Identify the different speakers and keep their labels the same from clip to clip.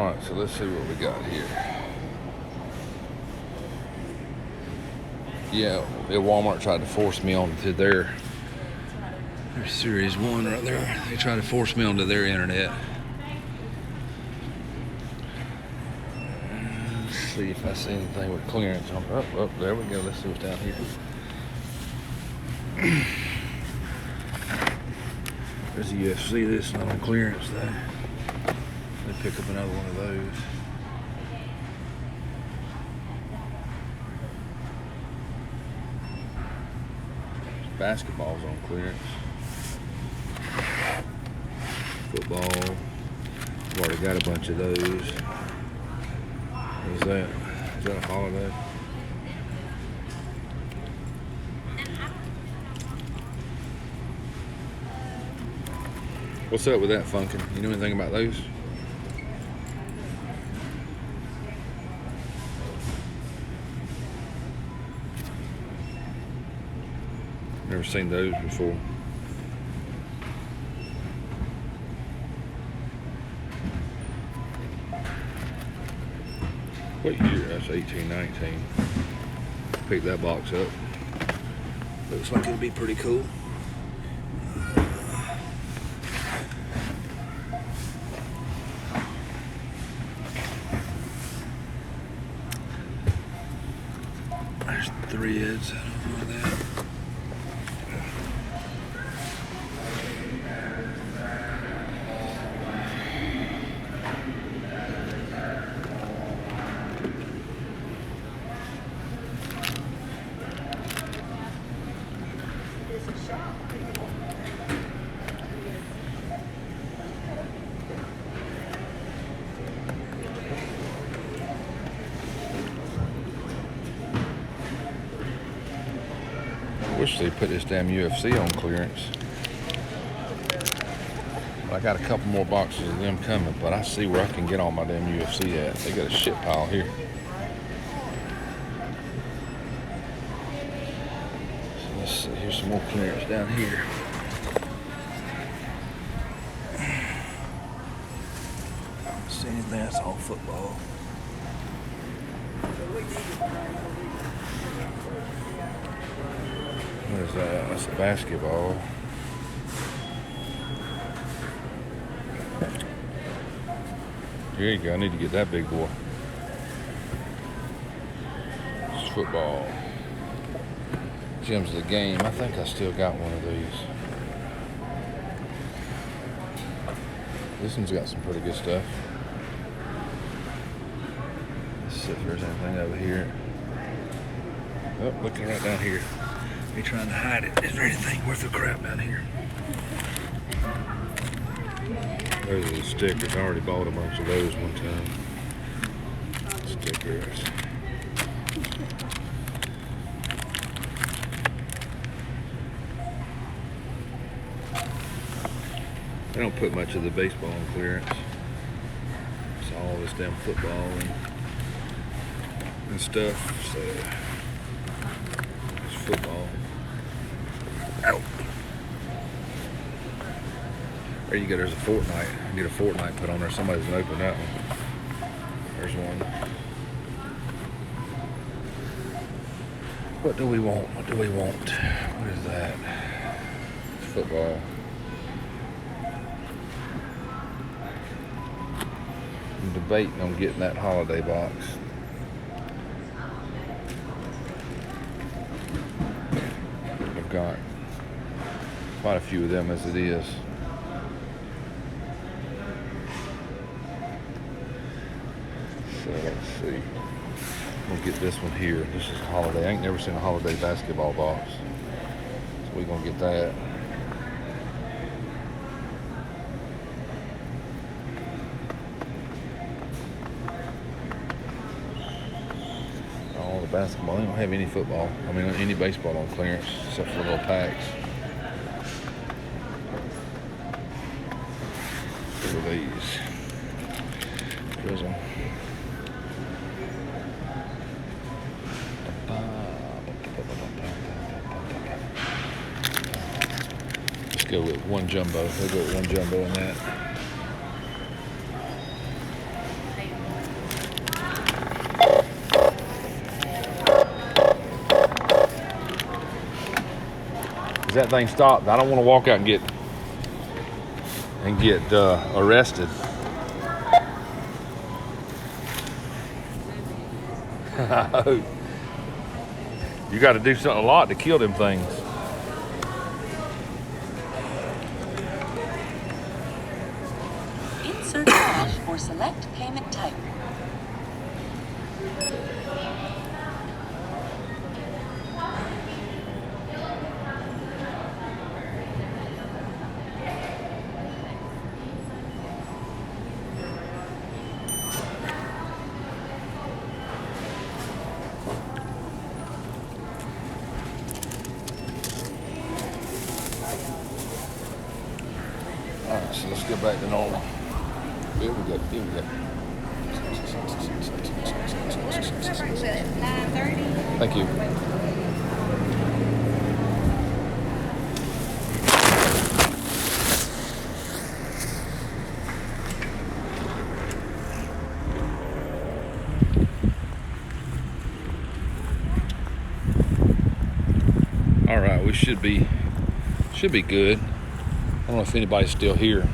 Speaker 1: Alright, so let's see what we got here. Yeah, Walmart tried to force me onto their Series 1 right there. They tried to force me onto their internet. Let's see if I see anything with clearance on. Oh, there we go. Let's see what's down here. There's a UFC. This is not on clearance though. They pick up another one of those. Basketball's on clearance. Football. I've already got a bunch of those. What's that? Is that a holiday? What's up with that, Funkin'? You know anything about those? Never seen those before. What year? That's 1819. Pick that box up. Looks like it'd be pretty cool. There's threads. I don't know that. Wish they put this damn UFC on clearance. I got a couple more boxes of them coming, but I see where I can get all my damn UFC at. They got a shit pile here. So let's see, here's some more clearance down here. I don't see anything, that's all football. What is that? That's a basketball. Here you go. I need to get that big boy. It's football. Gems of the Game. I think I still got one of these. This one's got some pretty good stuff. Let's see if there's anything over here. Oh, looking right down here. You're trying to hide it. Is there anything worth of crap down here? Those are the stickers. I already bought a bunch of those one time. Stickers. They don't put much of the baseball on clearance. It's all this damn football and stuff. So it's football. Ow. There you go, there's a Fortnite. Get a Fortnite put on there. Somebody's gonna open that one. There's one. What do we want? What do we want? What is that? It's football. I'm debating on getting that holiday box. I've got quite a few of them as it is. So let's see. We'll get this one here. This is a holiday. I ain't never seen a holiday basketball box. So we're gonna get that. All the basketball. They don't have any football. I mean any baseball on clearance except for little packs. Look at these. Prism. Let's go with one jumbo. We'll go with one jumbo in that. Is that thing stopped? I don't want to walk out and get arrested. You got to do something a lot to kill them things.
Speaker 2: Insert cash or select payment type.
Speaker 1: Alright, so let's get back to normal. Here we go. Thank you. Alright, we should be good. I don't know if anybody's still here.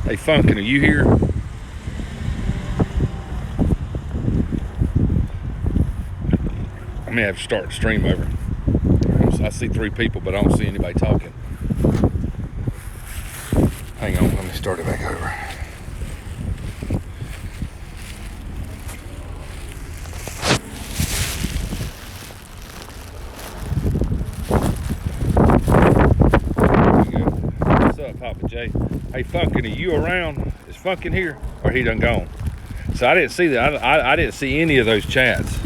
Speaker 1: Hey Funkin', are you here? I may have to start the stream over. I see 3 people, but I don't see anybody talking. Hang on, let me start it back over. Papa J. Hey Funkin', are you around? Is Funkin' here? Or he done gone? So I didn't see that. I didn't see any of those chats.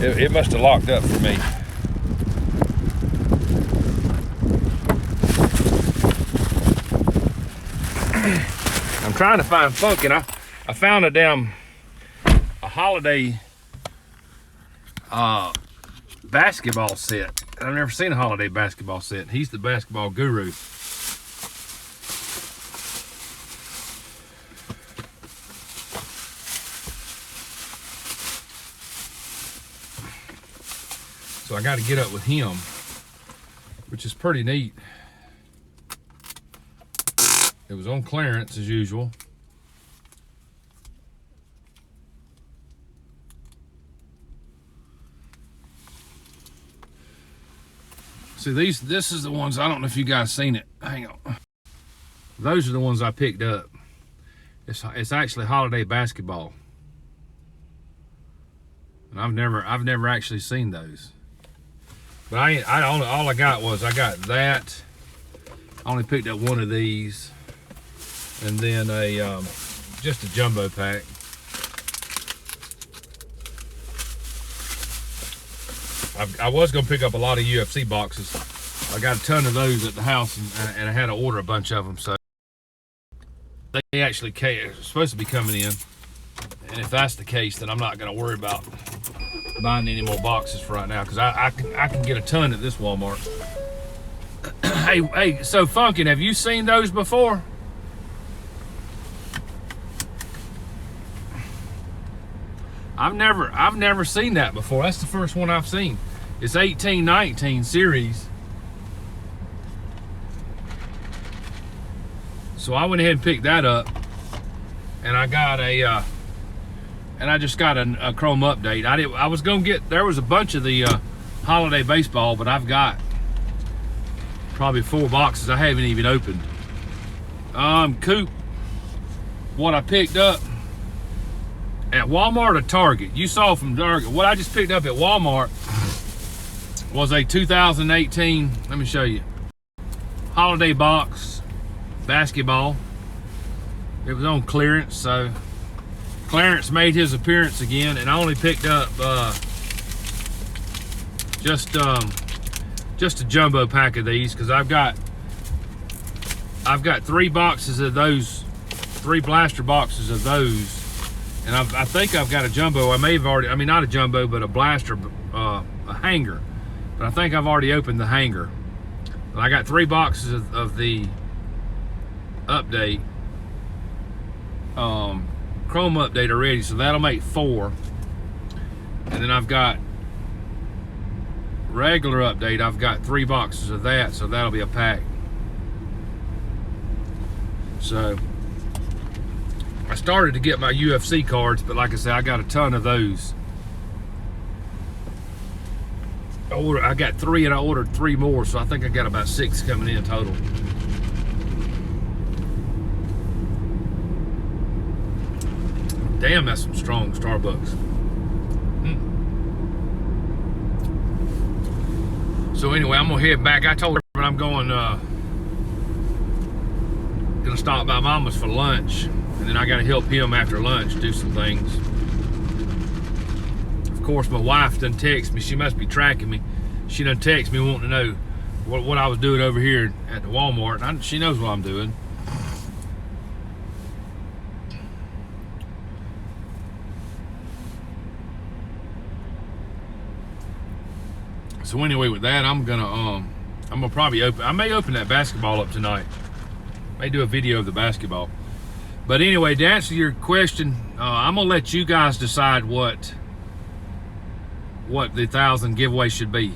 Speaker 1: It must have locked up for me. I'm trying to find Funkin'. I found a holiday basketball set. I've never seen a holiday basketball set. He's the basketball guru. So I got to get up with him, which is pretty neat. It was on clearance as usual. See, this is the ones, I don't know if you guys seen it. Hang on. Those are the ones I picked up. It's actually holiday basketball. And I've never actually seen those. But all I got that. I only picked up one of these, and then just a jumbo pack. I was gonna pick up a lot of UFC boxes. I got a ton of those at the house, and I had to order a bunch of them. So they actually supposed to be coming in, and if that's the case, then I'm not gonna worry about buying any more boxes for right now, because I can get a ton at this Walmart. hey, so Funkin', have you seen those before? I've never seen that before. That's the first one I've seen. It's 1819 series. So I went ahead and picked that up, and I got I just got a Chrome update. I was gonna get, there was a bunch of the holiday baseball, but I've got probably 4 boxes I haven't even opened. Coop, what I picked up at Walmart or Target, you saw from Target, what I just picked up at Walmart was a 2018, let me show you, holiday box basketball. It was on clearance, so Clarence made his appearance again, and I only picked up just a jumbo pack of these, because I've got 3 boxes of those, 3 blaster boxes of those, and I think I've got a jumbo. I may have already, I mean, not a jumbo, but a blaster, a hanger. But I think I've already opened the hanger. And I got 3 boxes of the update, Chrome update already, so that'll make 4. And then I've got regular update. I've got 3 boxes of that, so that'll be a pack. So I started to get my UFC cards, but like I said, I got a ton of those. I got 3 and I ordered 3 more, so I think I got about 6 coming in total. Damn, that's some strong Starbucks. So anyway, I'm gonna head back. I told her I'm going gonna stop by Mama's for lunch, and then I gotta help him after lunch do some things. Of course, my wife done text me. She must be tracking me. She done text me wanting to know what I was doing over here at the Walmart. And she knows what I'm doing. So anyway, with that, I'm gonna probably I may open that basketball up tonight. May do a video of the basketball. But anyway, to answer your question, I'm gonna let you guys decide what the 1,000 giveaway should be.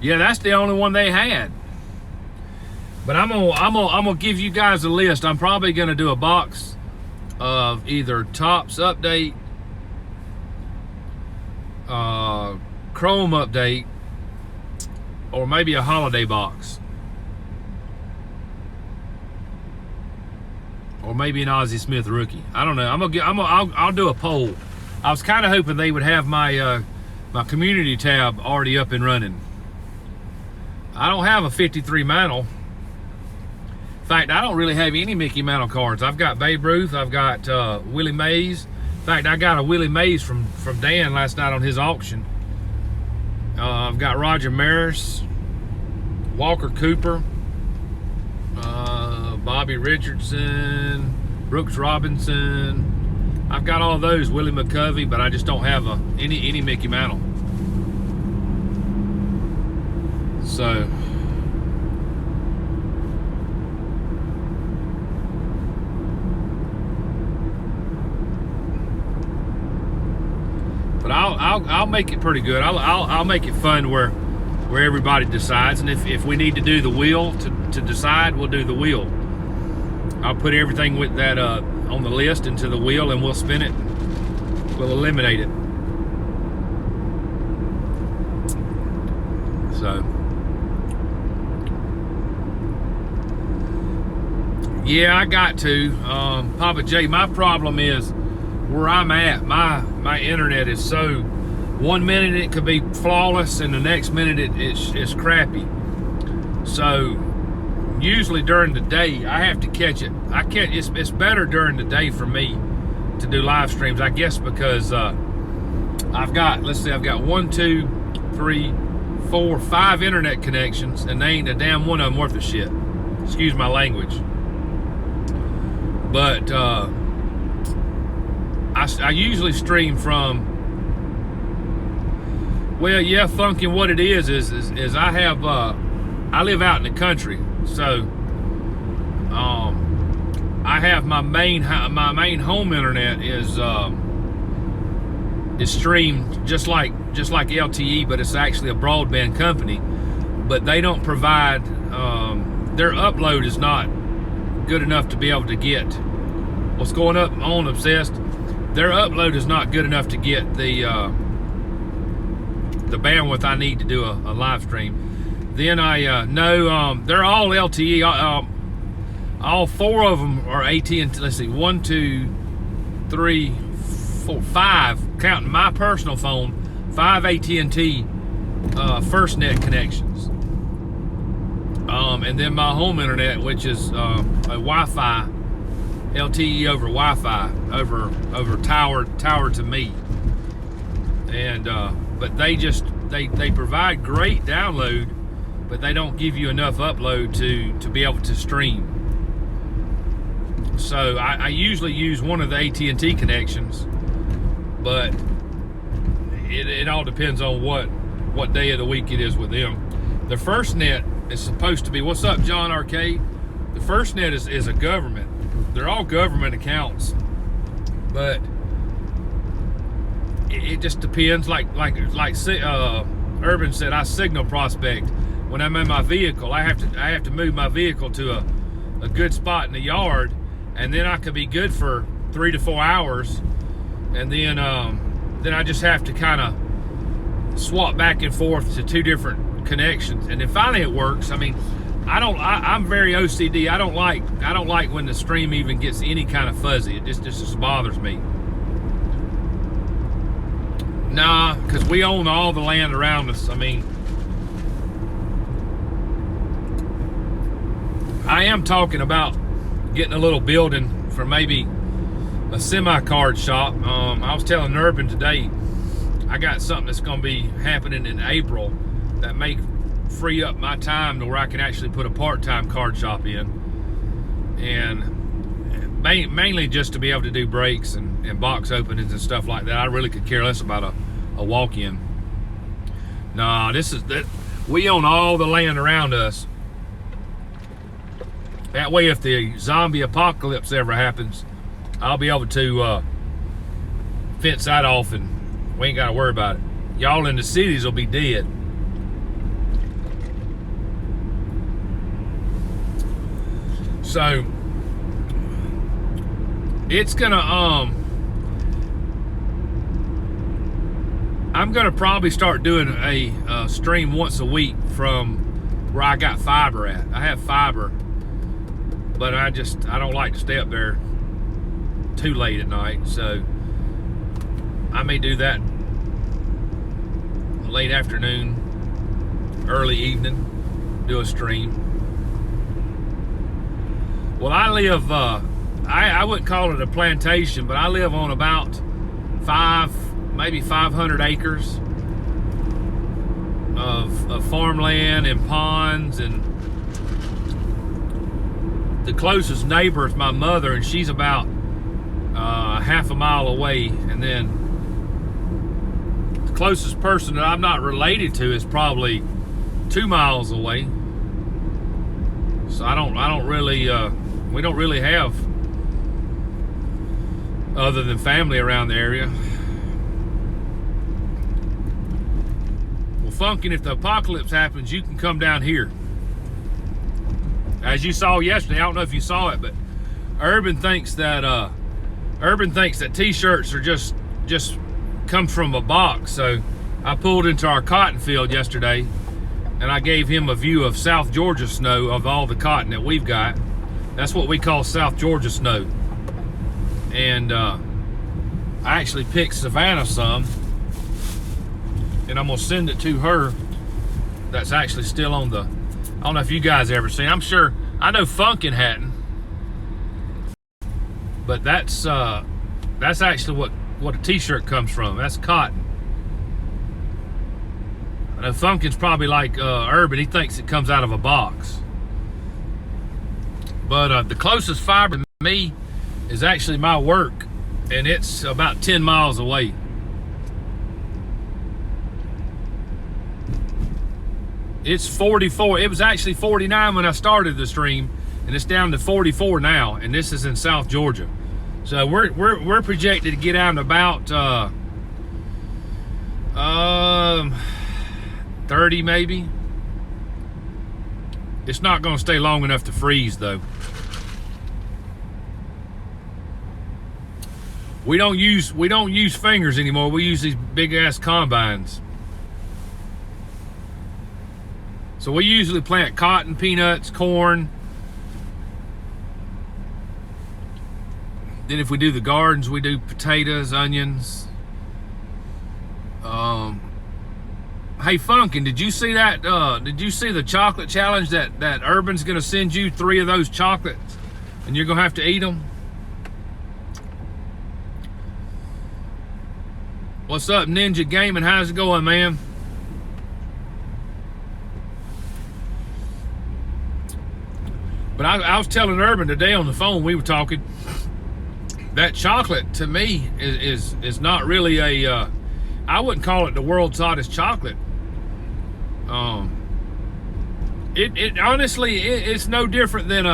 Speaker 1: Yeah, that's the only one they had. But I'm gonna give you guys a list. I'm probably gonna do a box of either Topps update, Chrome update, or maybe a holiday box, or maybe an Ozzie Smith rookie. I don't know. I'll do a poll. I was kind of hoping they would have my my community tab already up and running. I don't have a 53 Mantle. In fact, I don't really have any Mickey Mantle cards. I've got Babe Ruth. I've got Willie Mays. In fact, I got a Willie Mays from Dan last night on his auction. I've got Roger Maris, Walker Cooper, Bobby Richardson, Brooks Robinson. I've got all those, Willie McCovey, but I just don't have any Mickey Mantle. So but I'll make it pretty good. I'll make it fun where everybody decides, and if we need to do the wheel to decide, we'll do the wheel. I'll put everything with that on the list into the wheel, and we'll spin it. We'll eliminate it. So yeah, I got to. Papa J, my problem is where I'm at. My internet is so, 1 minute it could be flawless and the next minute it's crappy. So usually during the day I have to catch it. It's better during the day for me to do live streams, I guess, because I've got 1, 2, 3, 4, 5 internet connections, and they ain't a damn one of them worth of shit. Excuse my language. But I usually stream from, well, yeah, funky. What it is I have I live out in the country, so I have my main home internet is streamed just like LTE, but it's actually a broadband company. But they don't provide, their upload is not good enough to be able to get what's going on, Obsessed. Their upload is not good enough to get the bandwidth I need to do a live stream. Then I know they're all LTE. All 4 of them are AT&T. Let's see, 1, 2, 3, 4, 5. Counting my personal phone, 5 AT&T FirstNet connections. And then my home internet, which is a Wi-Fi, LTE over Wi-Fi, over tower to me. And but they provide great download, but they don't give you enough upload to be able to stream. So I usually use one of the AT&T connections, but it all depends on what day of the week it is with them. The FirstNet is supposed to be, what's up, John Arcade? The FirstNet is a government. They're all government accounts, but it just depends. Like Urban said, I signal prospect when I'm in my vehicle. I have to move my vehicle to a good spot in the yard, and then I could be good for 3 to 4 hours, and then I just have to kind of swap back and forth to 2 different connections, and then finally it works. I mean, I'm very OCD. I don't like when the stream even gets any kind of fuzzy. It just bothers me. Nah, because we own all the land around us. I mean, I am talking about getting a little building for maybe a semi-card shop. I was telling Urban today, I got something that's going to be happening in April that may free up my time to where I can actually put a part-time card shop in, and mainly just to be able to do breaks and box openings and stuff like that. I really could care less about a walk-in. Nah, we own all the land around us. That way, if the zombie apocalypse ever happens, I'll be able to fence that off, and we ain't got to worry about it. Y'all in the cities will be dead. So it's gonna I'm gonna probably start doing a stream once a week from where I got fiber at. I have fiber, but I don't like to stay up there too late at night, so I may do that late afternoon, early evening, do a stream. Well, I live, I wouldn't call it a plantation, but I live on about maybe 500 acres of farmland and ponds, and the closest neighbor is my mother, and she's about half a mile away, and then the closest person that I'm not related to is probably 2 miles away. So I don't really, we don't really have other than family around the area. Well, Funkin', if the apocalypse happens, you can come down here. As you saw yesterday, I don't know if you saw it, but Urban thinks that t-shirts are just come from a box. So I pulled into our cotton field yesterday, and I gave him a view of South Georgia snow of all the cotton that we've got. That's what we call South Georgia snow. And I actually picked Savannah some, and I'm gonna send it to her. That's actually still on the, I don't know if you guys ever seen. I'm sure, I know Funkin' hadn't, but that's actually what a t-shirt comes from. That's cotton. I know Funkin's probably like Urban. He thinks it comes out of a box. But the closest fiber to me is actually my work, and it's about 10 miles away. It's 44. It was actually 49 when I started the stream, and it's down to 44 now, and this is in South Georgia. So we're projected to get out in about 30 maybe. It's not going to stay long enough to freeze though. We don't use fingers anymore. We use these big ass combines. So we usually plant cotton, peanuts, corn. Then if we do the gardens, we do potatoes, onions. Hey Funkin', did you see that? Did you see the chocolate challenge that Urban's gonna send you 3 of those chocolates, and you're gonna have to eat them? What's up, Ninja Gaming? How's it going, man? But I was telling Urban today on the phone, we were talking, that chocolate to me is not really a, I wouldn't call it the world's hottest chocolate. It honestly, it's no different than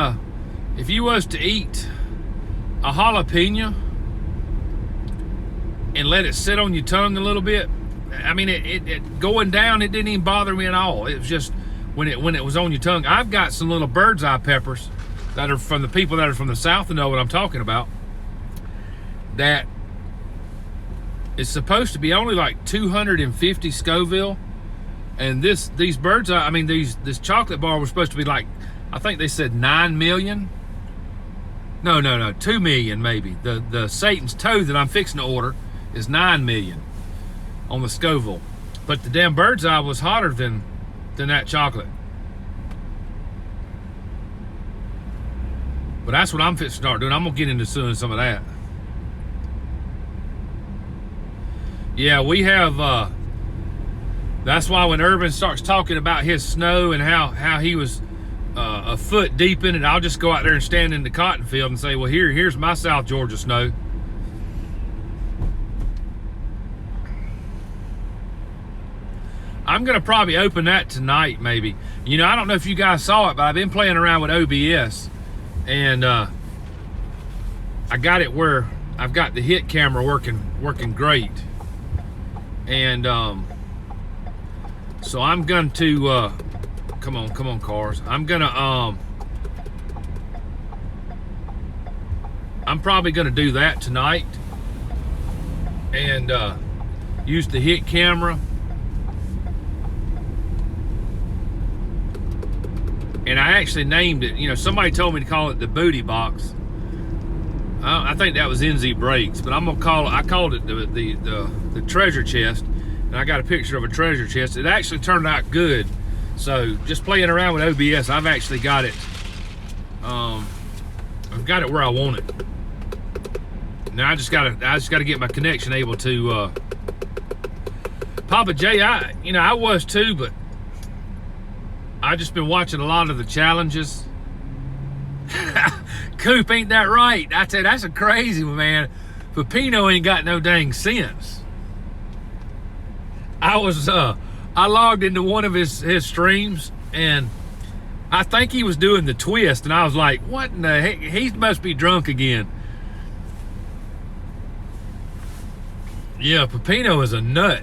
Speaker 1: if you was to eat a jalapeno and let it sit on your tongue a little bit. I mean, it going down, it didn't even bother me at all. It was just when it was on your tongue. I've got some little bird's eye peppers that are from the people that are from the South and know what I'm talking about. That is supposed to be only like 250 Scoville, and these bird's eye, I mean this chocolate bar was supposed to be like, I think they said 9 million. No, 2 million maybe. The Satan's toe that I'm fixing to order is 9 million on the Scoville, but the damn bird's eye was hotter than that chocolate. But that's what I'm fixing to start doing. I'm gonna get into doing some of that. Yeah, we have. That's why when Urban starts talking about his snow and how he was a foot deep in it, I'll just go out there and stand in the cotton field and say, well, here's my South Georgia snow. I'm gonna probably open that tonight, maybe. You know, I don't know if you guys saw it, but I've been playing around with OBS, and I got it where I've got the hit camera working great, and so I'm going to come on cars. I'm probably gonna do that tonight and use the hit camera. And I actually named it, you know, somebody told me to call it the booty box. I think that was NZ Brakes, but I'm gonna call it, I called it the treasure chest, and I got a picture of a treasure chest. It actually turned out good. So just playing around with OBS, I've actually got it, I've got it where I want it. Now I just gotta get my connection able to, Papa J, I was too, but I just been watching a lot of the challenges. Coop, ain't that right? I tell you, that's a crazy one, man. Pepino ain't got no dang sense. I logged into one of his streams, and I think he was doing the twist, and I was like, what in the heck? He must be drunk again. Yeah, Pepino is a nut.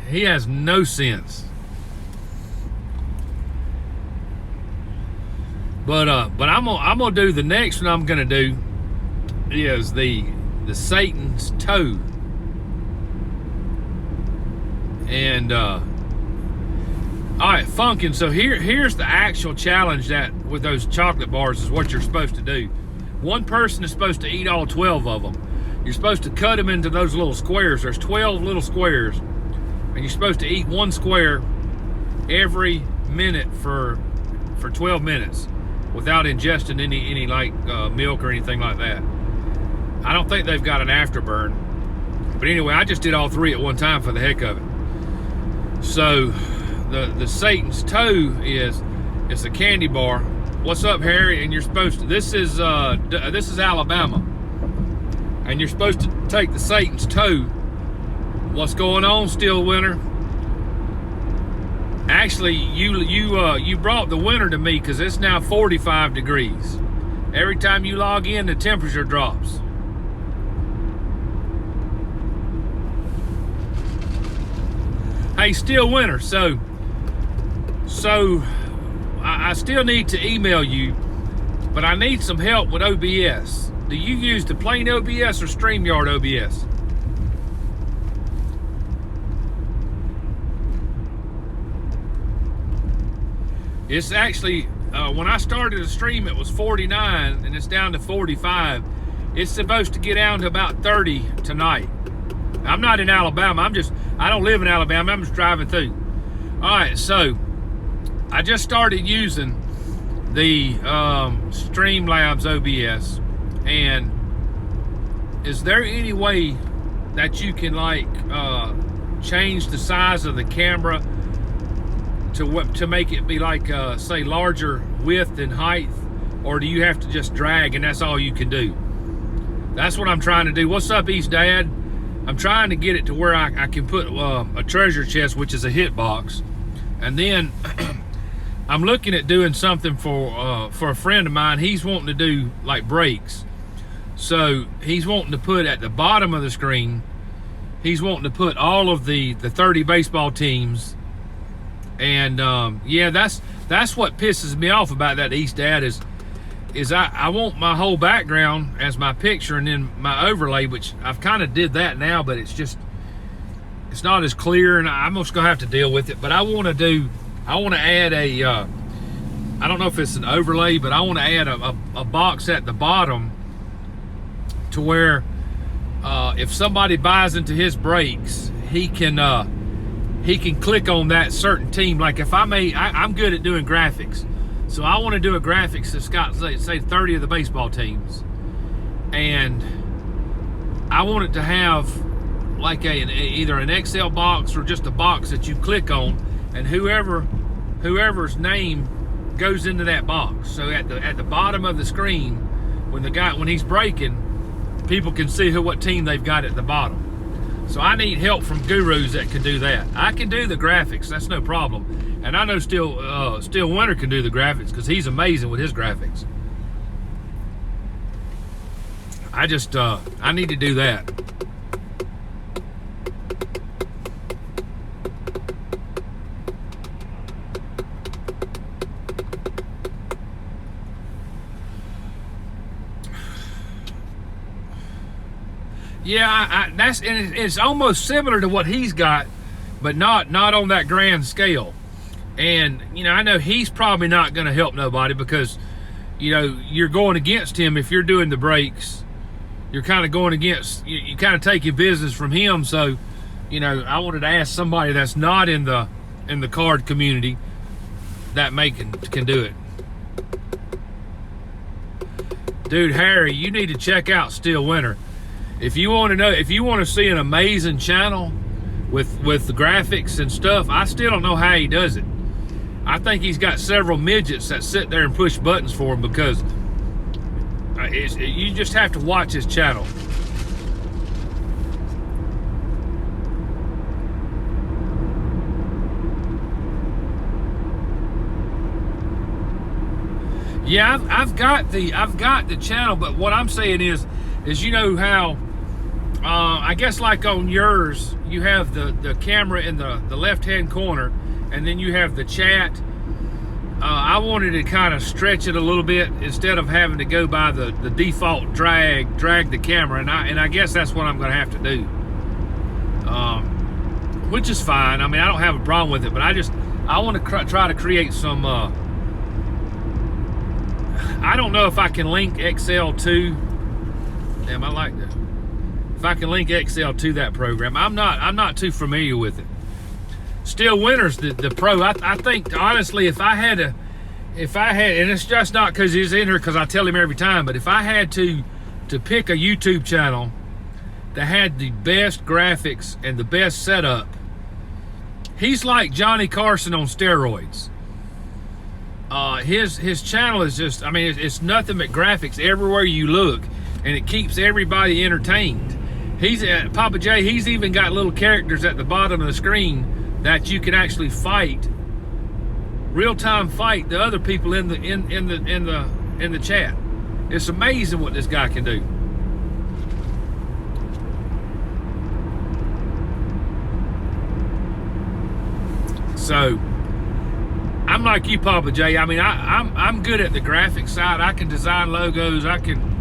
Speaker 1: He has no sense. But I'm gonna do the next one. I'm gonna do is the Satan's toe, and all right, Funkin'. So here's the actual challenge that with those chocolate bars is what you're supposed to do. One person is supposed to eat all 12 of them. You're supposed to cut them into those little squares. There's 12 little squares, and you're supposed to eat one square every minute for 12 minutes. Without ingesting any like milk or anything like that. I don't think they've got an afterburn. But anyway, I just did all 3 at one time for the heck of it. So the Satan's toe it's a candy bar. What's up, Harry? And you're supposed to, this is Alabama. And you're supposed to take the Satan's toe. What's going on, Still Winter? Actually, you brought the winter to me because it's now 45 degrees. Every time you log in, the temperature drops. Hey, Still Winter. So I still need to email you, but I need some help with OBS. Do you use the plain OBS or StreamYard OBS? It's actually, when I started the stream, it was 49, and it's down to 45. It's supposed to get down to about 30 tonight. I'm not in Alabama. I don't live in Alabama. I'm just driving through. All right, so I just started using the Streamlabs OBS, and is there any way that you can like change the size of the camera to make it be like say larger width and height, or do you have to just drag and that's all you can do? That's what I'm trying to do. What's up, East Dad? I'm trying to get it to where I can put a treasure chest, which is a hit box, and then I'm looking at doing something for a friend of mine. He's wanting to do like brakes, so he's wanting to put at the bottom of the screen he's wanting to put all of the 30 baseball teams. And yeah, that's what pisses me off about that East Dad is I want my whole background as my picture and then my overlay, which I've kind of did that now, but it's not as clear, and I'm just gonna have to deal with it. But I want to add a I don't know if it's an overlay, but I want to add a box at the bottom to where if somebody buys into his breaks, he can click on that certain team. Like if I'm good at doing graphics, so I want to do a graphics that's got say 30 of the baseball teams, and I want it to have like either an Excel box or just a box that you click on, and whoever's name goes into that box. So at the bottom of the screen, when he's breaking, people can see what team they've got at the bottom. So I need help from gurus that can do that. I can do the graphics, that's no problem. And I know Steel Winter can do the graphics because he's amazing with his graphics. I need to do that. Yeah, it's almost similar to what he's got, but not on that grand scale. And I know he's probably not going to help nobody because you're going against him if you're doing the breaks. You're kind of going against, you kind of taking business from him. So I wanted to ask somebody that's not in the card community that can do it. Dude, Harry, you need to check out Steel Winter. If you want to see an amazing channel with the graphics and stuff, I still don't know how he does it. I think he's got several midgets that sit there and push buttons for him because you just have to watch his channel. Yeah, I've got the channel, but what I'm saying is how I guess like on yours you have the camera in the left-hand corner, and then you have the chat. I wanted to kind of stretch it a little bit instead of having to go by the default drag the camera, and I guess that's what I'm going to have to do, which is fine. I mean, I don't have a problem with it, but I want to try to create some I don't know if I can link Excel to. Damn, I like that. If I can link Excel to that program, I'm not too familiar with it. Steel Winter's the pro. I think honestly, if I had, and it's just not because he's in here because I tell him every time, but if I had to pick a YouTube channel that had the best graphics and the best setup, he's like Johnny Carson on steroids. His channel is just, I mean, it's nothing but graphics everywhere you look, and it keeps everybody entertained. He's Papa J. He's even got little characters at the bottom of the screen that you can actually fight, real-time fight the other people in the chat. It's amazing what this guy can do. So I'm like you, Papa J. I mean, I'm good at the graphic side. I can design logos. I can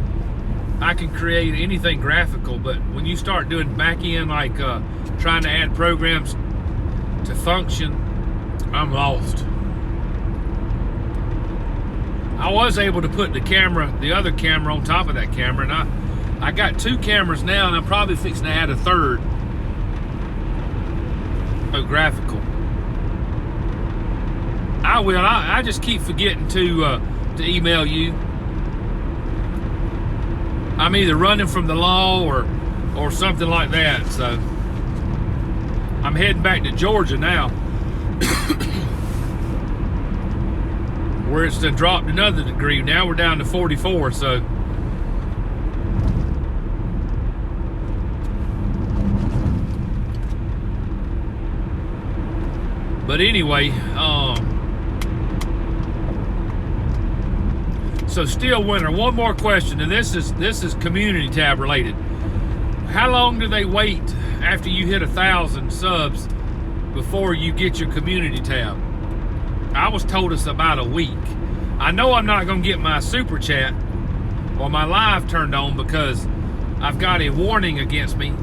Speaker 1: create anything graphical. But when you start doing back end, like trying to add programs to function, I'm lost. I was able to put the other camera on top of that camera, and I got two cameras now, and I'm probably fixing to add a third. Oh, graphical. I will. I just keep forgetting to email you. I'm either running from the law or something like that. So I'm heading back to Georgia now, where it's done dropped another degree. Now we're down to 44. So but anyway, so Steel Winter, one more question, and this is community tab related. How long do they wait after you hit 1,000 subs before you get your community tab. I was told it's about a week. I know I'm not going to get my super chat or my live turned on because I've got a warning against me.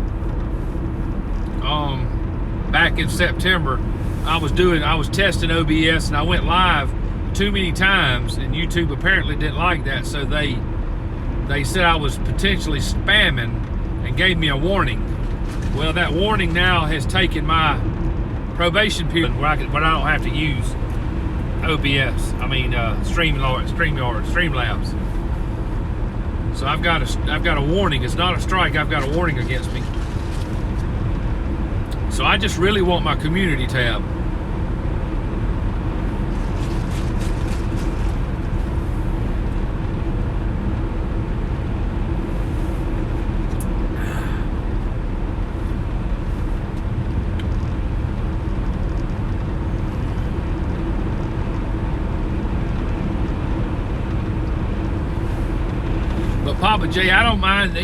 Speaker 1: Back in September, I was testing OBS and I went live too many times, and YouTube apparently didn't like that, so they said I was potentially spamming and gave me a warning. Well, that warning now has taken my probation period where I don't have to use OBS. I mean Streamlabs. So I've got a warning. It's not a strike. I've got a warning against me. So I just really want my community tab. But Papa J, I don't mind,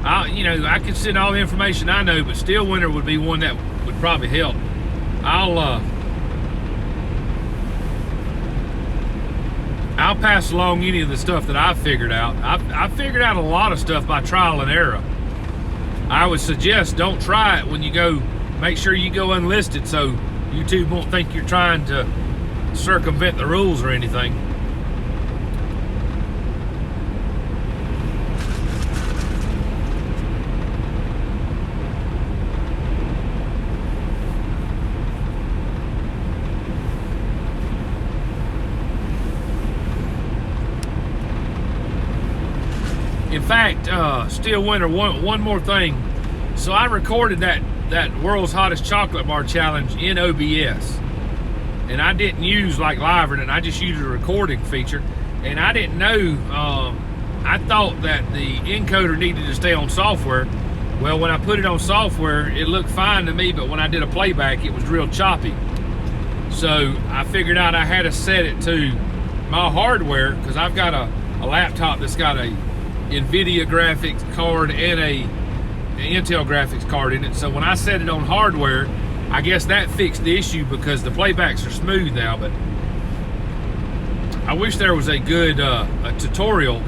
Speaker 1: I can send all the information I know, but Stillwinter would be one that would probably help. I'll pass along any of the stuff that I've figured out. I've figured out a lot of stuff by trial and error. I would suggest don't try it when you go. Make sure you go unlisted so YouTube won't think you're trying to circumvent the rules or anything. In fact, Stillwinter, one more thing. So I recorded that World's Hottest Chocolate Bar Challenge in OBS. And I didn't use like Liverin', I just used a recording feature. And I didn't know, I thought that the encoder needed to stay on software. Well, when I put it on software, it looked fine to me, but when I did a playback, it was real choppy. So I figured out I had to set it to my hardware, because I've got a laptop that's got a NVIDIA graphics card and a Intel graphics card in it. So when I set it on hardware, I guess that fixed the issue because the playbacks are smooth now. But I wish there was a good a tutorial,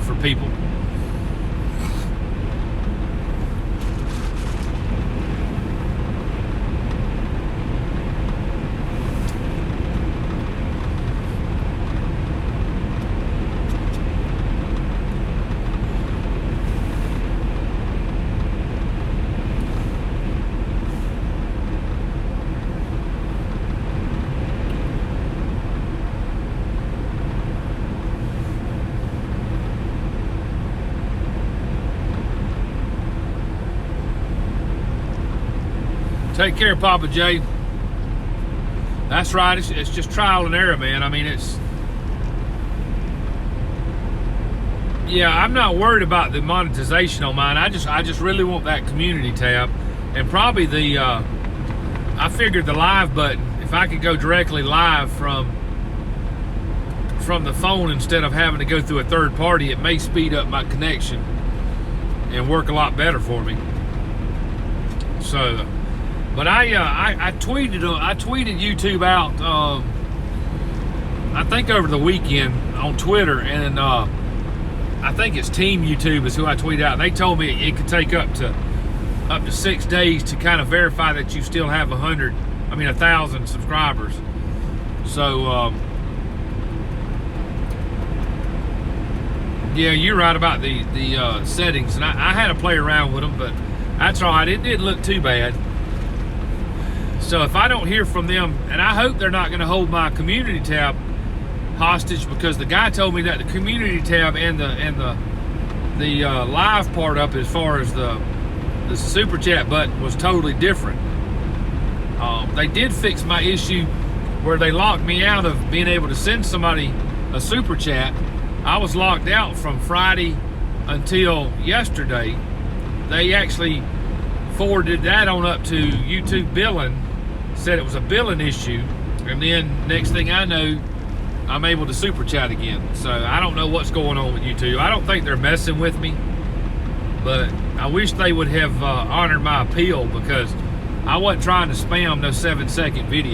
Speaker 1: for people. Take care, Papa J. That's right. It's just trial and error, man. I mean, yeah, I'm not worried about the monetization on mine. I just really want that community tab, and probably I figured the live button. If I could go directly live from the phone instead of having to go through a third party, it may speed up my connection and work a lot better for me. So. But I tweeted YouTube out, I think over the weekend on Twitter, and I think it's Team YouTube is who I tweeted out. They told me it could take up to 6 days to kind of verify that you still have 1,000 subscribers. So yeah, you're right about the settings, and I had to play around with them, but that's all right. It didn't look too bad. So if I don't hear from them, and I hope they're not going to hold my community tab hostage, because the guy told me that the community tab and the live part up as far as the super chat button was totally different. They did fix my issue where they locked me out of being able to send somebody a super chat. I was locked out from Friday until yesterday. They actually forwarded that on up to YouTube billing, said it was a billing issue, and then next thing I know, I'm able to super chat again. So I don't know what's going on with YouTube. I don't think they're messing with me. but I wish they would have honored my appeal, because I wasn't trying to spam no 7-second video.